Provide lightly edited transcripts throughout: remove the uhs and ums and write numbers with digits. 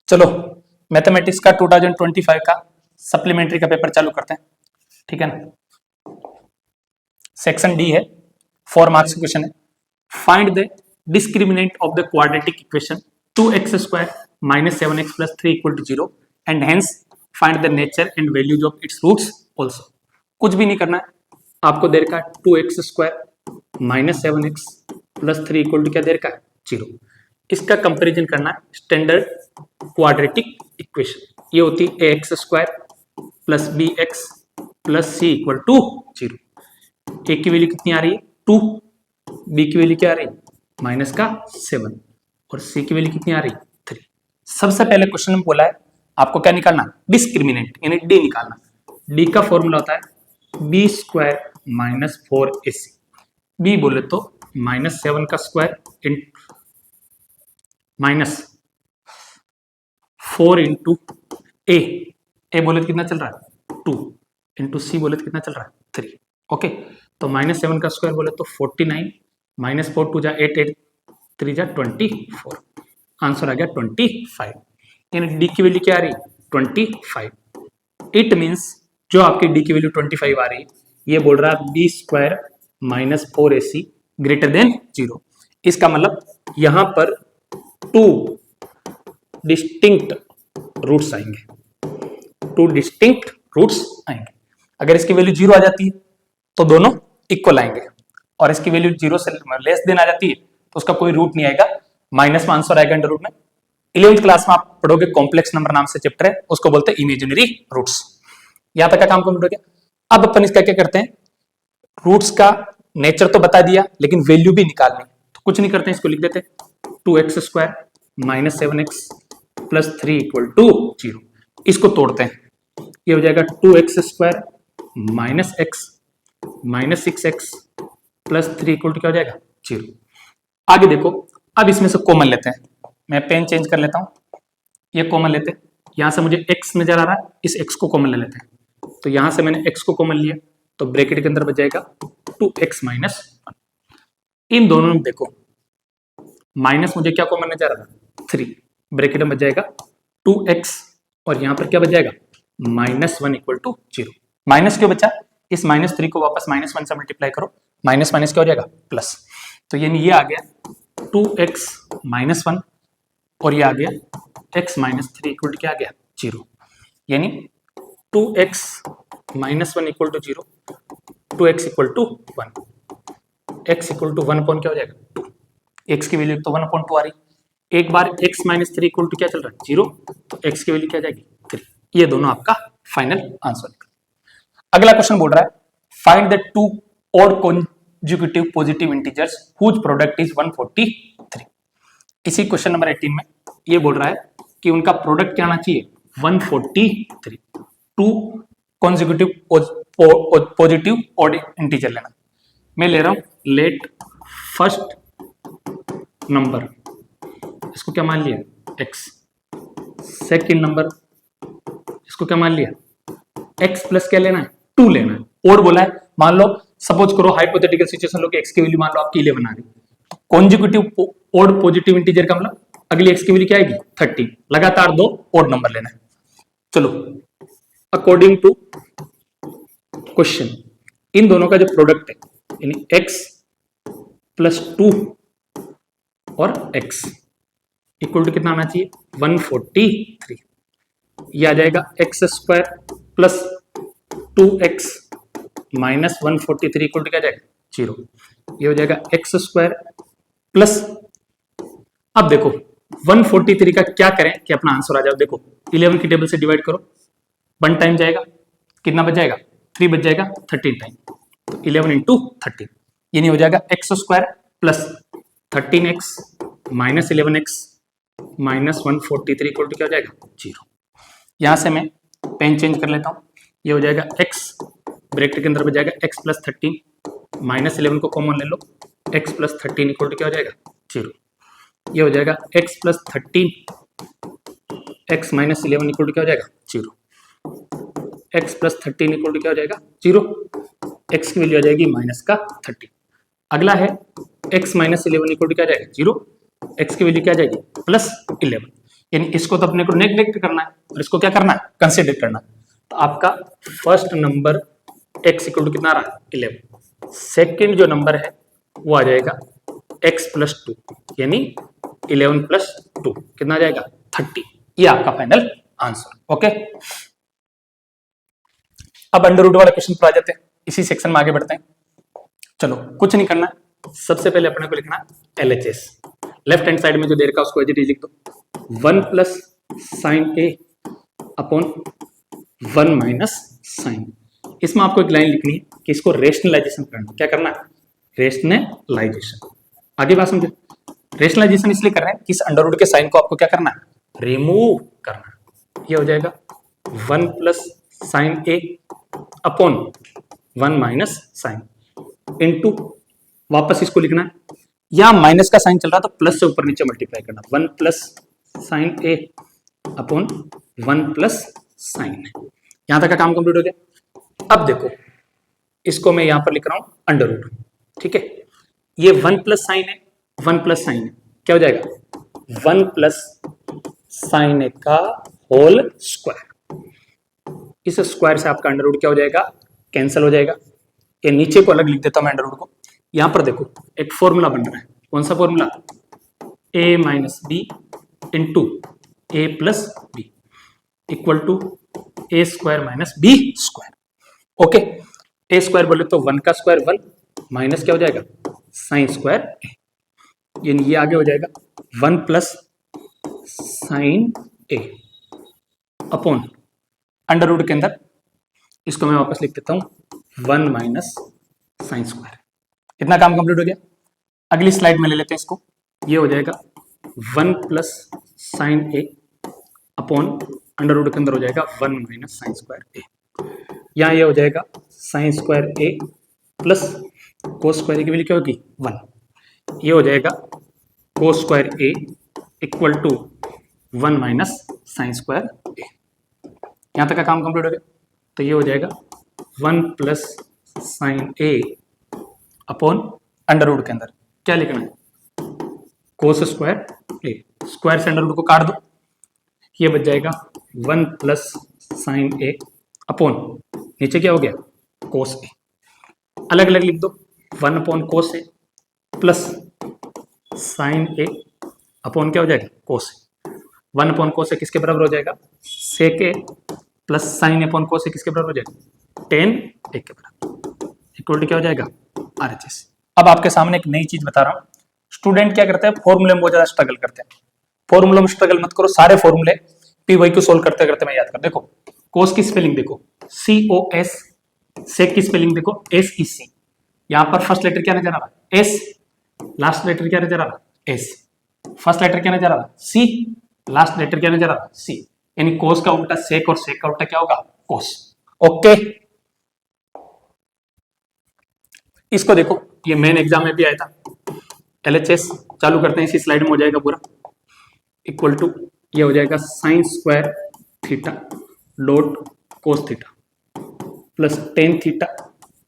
चलो मैथमेटिक्स का 2025 का सप्लीमेंट्री का पेपर चालू करते हैं, ठीक है ना। सेक्शन डी है, 4 मार्क्स का क्वेश्चन है। Find the discriminant of the quadratic equation 2x² - 7x + 3 = 0 and hence find the nature and values of its roots also. कुछ भी नहीं करना है, आपको दे रखा है 2x² - 7x + 3 = क्या दे रखा है 0। इसका कंपैरिजन करना है स्टैंडर्ड क्वाड्रेटिक इक्वेशन, ये होती है ax² + bx + c = 0। a की वैल्यू कितनी आ रही है 2, b की वैल्यू क्या आ रही है -7 और c की वैल्यू कितनी आ रही है 3। सबसे पहले क्वेश्चन में बोला है आपको क्या निकालना, डिस्क्रिमिनेंट यानी d निकालना। d का फॉर्मूला होता है b² - 4ac। b बोले तो -7 का स्क्वायर -4 इंटू ए बोले तो कितना चल रहा है 2 इंटू सी बोले तो कितना चल रहा है 3। ओके, तो -7 का स्क्वायर बोले तो 49 -4 2 जा 8 8 3 जा 24, आंसर आ गया 25। यानी डी की वैल्यू क्या आ रही है 25। इट मीन्स जो आपकी डी की वैल्यू 25 आ रही है, ये बोल रहा है b² - 4ac > 0। इसका मतलब यहां पर 2 डिस्टिंक्ट रूट्स आएंगे, 2 डिस्टिंक्ट रूट्स आएंगे। अगर इसकी वैल्यू 0 आ जाती है तो दोनों इक्वल आएंगे, और इसकी वैल्यू 0 से लेस देन आ जाती है तो उसका कोई रूट नहीं आएगा, माइनस में आंसर आएगा अंडर रूट में। 11th क्लास में आप पढ़ोगे, कॉम्प्लेक्स नंबर नाम से चैप्टर है, उसको बोलते हैं इमेजिनरी रूट्स। यहां तक का काम कंप्लीट हो गया। अब अपन इसका क्या करते हैं, रूट्स का नेचर तो बता दिया लेकिन वैल्यू भी निकालनी, तो कुछ नहीं करते हैं, इसको लिख देते हैं 2x² - 7x + 3 = 0। इसको तोड़ते हैं, ये हो जाएगा 2x² - x - 6x + 3 = क्या हो जाएगा 0। आगे देखो, अब इसमें से कॉमन लेते हैं, मैं पेन चेंज कर लेता हूं, ये कॉमन लेते हैं। यहां से मुझे x नजर आ रहा है, इस x को कॉमन ले लेते हैं। तो यहां से मैंने x को कॉमन लिया तो ब्रैकेट के अंदर बच जाएगा 2x - 1। इन दोनों में देखो, माइनस मुझे क्या कॉमन नजर आ रहा है 3, ब्रैकेट में बच जाएगा 2x और यहां पर क्या बच जाएगा -1 = 0। माइनस क्यों बचा, इस -3 को वापस -1 से मल्टीप्लाई करो, माइनस माइनस क्या हो जाएगा प्लस। तो यानी ये आ गया 2x - 1 और ये आ गया x - 3 = क्या आ गया 0। यानी 2x - 1 = 0, 2x = 1, x = 1 क्या हो जाएगा 2। x की वैल्यू तो 1/2 आ रही, एक बार x - 3 = क्या चल रहा है 0, तो x की वैल्यू क्या जाएगी 3। ये दोनों आपका फाइनल आंसर। अगला क्वेश्चन बोल रहा है find the 2 odd consecutive positive integers whose product is 143। इसी क्वेश्चन नंबर 18 में ये बोल रहा है कि उनका प्रोडक्ट क्या आना चाहिए 143। 2 कॉन्जिक्यूटिव पॉजिटिव ऑड इंटीजर लेना, मैं ले रहा हूं लेट फर्स्ट नंबर, इसको क्या मान लिया x, सेकंड नंबर इसको क्या मान लिया x प्लस क्या लेना है 2 लेना है। और बोला है, मान लो सपोज करो हाइपोथेटिकल सिचुएशन लो कि x की वैल्यू मान लो आपकी 11 आ रही, कॉन्जिक्यूटिव ऑड पॉजिटिव इंटीजर का मतलब अगली x की वैल्यू क्या आएगी 13, लगातार 2 ऑड नंबर लेना है। चलो अकॉर्डिंग टू क्वेश्चन इन दोनों का जो प्रोडक्ट है यानी x + 2 और x = कितना आना चाहिए 143। ये आ जाएगा x² + 2x - 143 = क्या जाएगा 0। ये हो जाएगा x² प्लस, अब देखो 143 का क्या करें कि अपना आंसर आ जाए। देखो 11 की टेबल से डिवाइड करो, 1 टाइम जाएगा, कितना बच जाएगा 3 बच जाएगा 13 टाइम, तो 11 × 13 यानी हो जाएगा x² + 13x - 11x - 143 = क्या हो जाएगा 0। यहां से मैं पेन चेंज कर लेता हूं, ये हो जाएगा x ब्रैकेट के अंदर बच जाएगा x + 13 -11 को कॉमन ले लो, x + 13 = क्या हो जाएगा 0। ये हो जाएगा x + 13 x - 11 = क्या हो जाएगा 0, x + 13 = क्या हो जाएगा 0, x की वैल्यू आ जाएगी -13। अगला है x - 11 = क्या आ जाएगा 0, x की वैल्यू क्या आ जाएगी +11। यानी इसको तो अपने को नेग्लेक्ट करना है और इसको क्या करना है, कंसिडर करना है। तो आपका first number x equal to कितना आ रहा है 11। सेकेंड जो नंबर है वो आ जाएगा x प्लस 2 यानी 11 प्लस 2 कितना आ जाएगा 30। ये आपका फाइनल आंसर। ओके, अब अंडर रूट वाला क्वेश्चन पर आ जाते हैं, इसी सेक्शन में आगे बढ़ते हैं। चलो कुछ नहीं करना, सबसे पहले अपने को लिखना LHS। लेफ्ट हैंड साइड में जो दे रखा है उसको एज इट इज लिख दो 1 प्लस साइन ए अपॉन 1 माइनस साइन। इसमें आपको एक लाइन लिखनी है कि इसको रेशनलाइजेशन करना। क्या करना है, रेशनलाइजेशन। आगे बात समझे, रेशनलाइजेशन इसलिए कर रहे हैं कि इस अंडर रूट के साइन को आपको क्या करना है, रिमूव करना है। ये हो जाएगा 1 प्लस साइन ए अपॉन 1 माइनस साइन इनटू, वापस इसको लिखना है, या माइनस का साइन चल रहा तो प्लस से ऊपर नीचे मल्टीप्लाई करना, 1 प्लस साइन ए अपॉन 1 प्लस साइन। यहां तक का काम कंप्लीट हो गया। अब देखो इसको मैं यहां पर लिख रहा हूं अंडर रूट, ठीक है। ये 1 प्लस साइन है, 1 प्लस साइन है, क्या हो जाएगा 1 प्लस साइन ए का होल स्क्वायर। इस स्क्वायर से आपका अंडर रूट क्या हो जाएगा, कैंसिल हो जाएगा। ये नीचे को अलग लिख देता हूं मैं अंडर रूट को। यहां पर देखो एक फॉर्मूला बन रहा है, कौन सा formula, a minus B into A plus B equal to A square minus B square. Okay, A square बोले तो 1 का स्क्वायर 1 माइनस क्या हो जाएगा साइन स्क्वायर ए, यानी ये आगे हो जाएगा 1 प्लस साइन ए अपॉन अंडर रूट के अंदर इसको मैं वापस लिख देता हूं 1 माइनस साइन स्क्वायर। इतना काम कंप्लीट हो गया। अगली स्लाइड में ले लेते हैं इसको। ये हो जाएगा 1 प्लस साइन ए अपॉन अंडर रूट के अंदर हो जाएगा 1 माइनस साइन स्क्वायर ए। यहाँ ये हो जाएगा sine square A plus cos square की वैल्यू क्या होगी 1। ये हो जाएगा cos square A equal to 1 minus sine square A. यहाँ तक का काम कंप्लीट हो गया। तो ये हो जाएगा 1 प्लस साइन ए अपॉन अंडर रूट के अंदर क्या लिखना है कोस स्क्वायर ए। स्क्वायर से अंडर रूट को काट दो, ये बच जाएगा 1 प्लस साइन ए अपॉन नीचे क्या हो गया कोस ए। अलग अलग लिख दो, 1 अपॉन कोस ए प्लस साइन ए अपॉन क्या हो जाएगा कोस ए। 1 अपॉन कोस ए किसके बराबर हो जाएगा सेक ए प्लस साइन अपॉन कोस ए किसके बराबर हो जाएगा टेन ए के बराबर इक्वल टू क्या हो जाएगा RHS। अब आपके सामने एक नई चीज बता रहा हूं। स्टूडेंट क्या करते हैं, फॉर्मूले में बहुत ज्यादा स्ट्रगल करते हैं। फॉर्मूले में स्ट्रगल मत करो, सारे फॉर्मूले पी को सोल्व करते करते मैं याद कर। देखो कोस की स्पेलिंग देखो COS, सेक की स्पेलिंग देखो SEC। यहां पर फर्स्ट लेटर क्या नजर आ रहा S, लास्ट लेटर क्या नजर आ रहा S। फर्स्ट लेटर क्या नजर आ रहा C, लास्ट लेटर क्या नजर आ रहा C। यानी कोस का उल्टा सेक और सेक का उल्टा क्या होगा कोस। ओके, इसको देखो, ये मेन एग्जाम में भी आया था। LHS चालू करते हैं, इसी स्लाइड में हो जाएगा पूरा इक्वल टू ये हो जाएगा sine square theta dot cos theta plus tan theta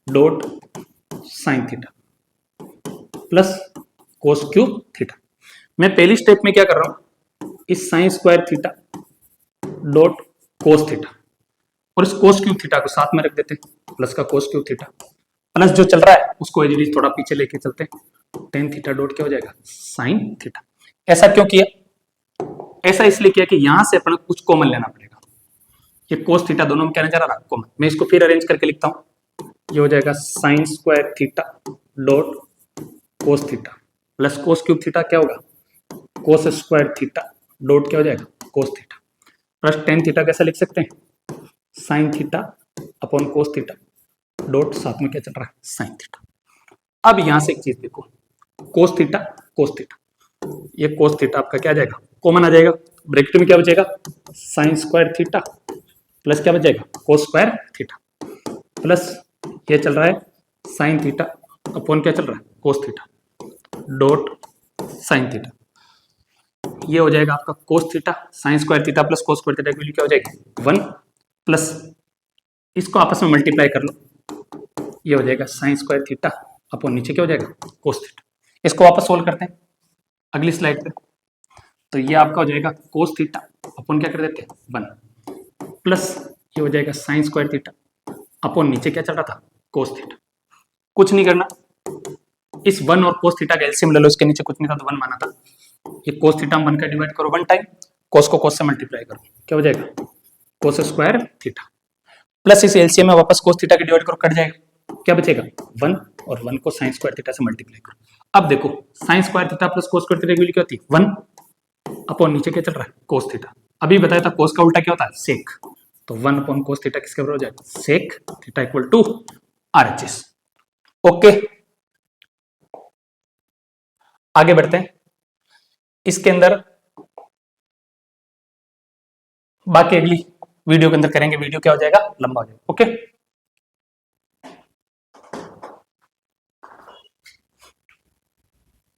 dot sine theta plus cos cube theta. मैं पहली स्टेप में क्या कर रहा हूं, इस sine square theta dot cos theta और इस कोस क्यूब थीटा को साथ में रख देते हैं, प्लस का कोस क्यूब थीटा प्लस जो चल रहा है उसको एज थोड़ा पीछे लेके चलते हैं, टेन थीटा डॉट क्या हो जाएगा साइन थीटा। ऐसा क्यों किया, ऐसा इसलिए किया कि यहां से अपने कुछ कॉमन लेना पड़ेगा। ये कोस थीटा दोनों में क्या नजर आ रहा है कॉमन। मैं इसको फिर अरेंज करके लिखता हूं, ये हो जाएगा sine square theta dot cos theta plus cos cube theta क्या होगा कोस स्क्वायर थीटा डॉट क्या हो जाएगा cos theta plus tan theta कैसे लिख सकते हैं sine theta upon cos theta dot साथ में क्या चल रहा है साइन थीटा। अब यहां से एक चीज देखो, कोस थीटा कोस थीटा, ये कोस थीटा आपका क्या आ जाएगा कॉमन आ जाएगा, ब्रैकेट में क्या बचेगा साइन स्क्वायर थीटा प्लस क्या बचेगा कोस स्क्वायर थीटा प्लस ये चल रहा है साइन थीटा अपॉन क्या चल रहा है cos theta dot sine theta. ये हो जाएगा आपका cos theta sine square theta plus cos square theta की वैल्यू क्या हो जाएगी 1 प्लस इसको आपस में मल्टीप्लाई कर लो, ये हो जाएगा साइन स्क्वायर थीटा अपॉन नीचे क्या हो जाएगा कोस थीटा। इसको वापस सोल्व करते हैं अगली स्लाइड पे। तो ये आपका हो जाएगा कोस थीटा अपन क्या कर देते हैं 1 प्लस ये हो जाएगा साइन स्क्वायर थीटा अपन नीचे क्या चल रहा था कोस थीटा। कुछ नहीं करना, इस 1 और कोस थीटा का एलसीएम ले लो, इसके नीचे कुछ नहीं था तो 1 माना था। ये कोस थीटा 1 का डिवाइड करो 1 टाइम, कोस को कोस से मल्टीप्लाई करो, क्या हो जाएगा कोस स्क्वायर थीटा, प्लस इस एलसीएम में वापस कोस थीटा के डिवाइड करो, कट जाएगा, क्या बचेगा 1 और 1 को साइन स्क्वायर थीटा से मल्टीप्लाई करो। अब देखो sine square theta plus cos square theta की वैल्यू क्या होती है 1 अपॉन नीचे क्या चल रहा है कोस थीटा। अभी बताया था कोस का उल्टा क्या होता है सेक, तो 1 अपॉन कोस थीटा किसके बराबर हो जाएगा sec theta equal to RHS। Okay आगे बढ़ते हैं, इसके अंदर बाकी अगली वीडियो के अंदर करेंगे, वीडियो क्या हो जाएगा लंबा हो जाएगा। ओके